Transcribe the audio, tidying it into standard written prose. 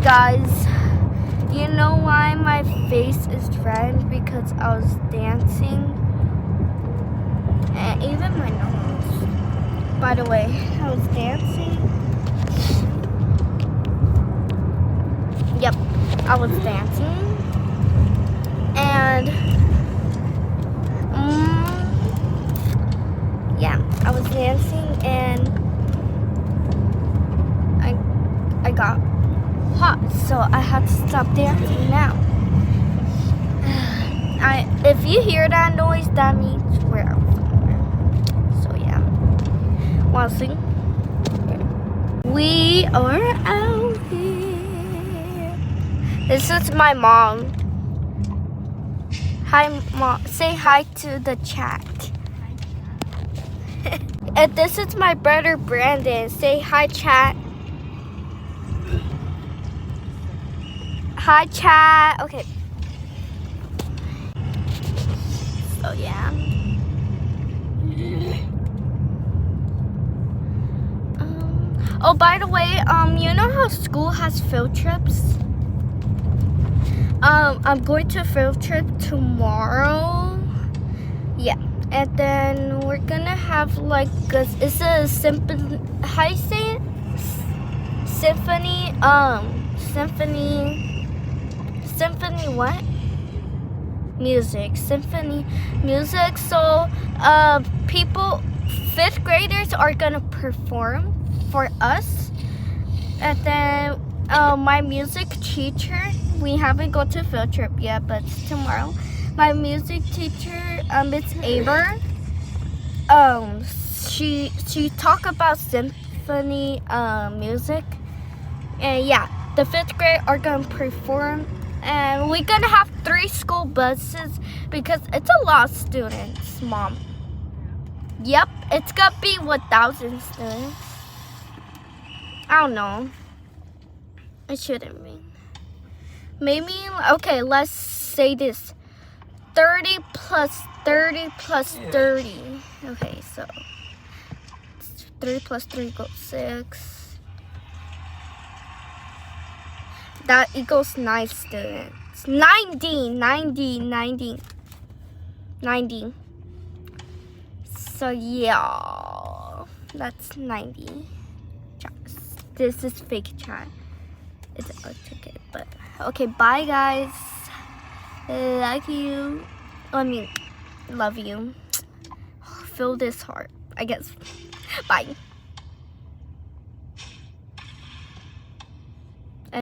guys, you know why my face is red? Because I was dancing. And even my nose. By the way, I was dancing. Yep, I was dancing. And yeah, I was dancing and I got hot, so I had to stop dancing now. If you hear that noise, that means we're out somewhere. So yeah, wanna sing? We are out here. This is my mom. Hi, Mom. Say hi to the chat. And this is my brother, Brandon. Say hi, chat. Hi, chat. Okay. So, yeah. Oh, by the way, you know how school has field trips? I'm going to a field trip tomorrow. Yeah, and then we're gonna have like it's a symphony. How you say it? Symphony. Symphony what? Music. Symphony music. So, people, 5th graders are gonna perform for us, and then my music teacher. We haven't gone to field trip yet, but it's tomorrow. My music teacher, it's Aber. She talk about symphony music, and yeah, the 5th grade are gonna perform, and we're gonna have 3 school buses because it's a lot of students, Mom. Yep, it's gonna be 1,000 students. I don't know. It shouldn't be. Maybe, okay, let's say this. 30 plus 30 plus 30. Okay, so 3 plus 3 equals 6. That equals 9 students. 90. So yeah, that's 90. This is fake chat. It's a ticket, but okay, bye guys. Like you. Love you. Feel this heart, I guess. Bye.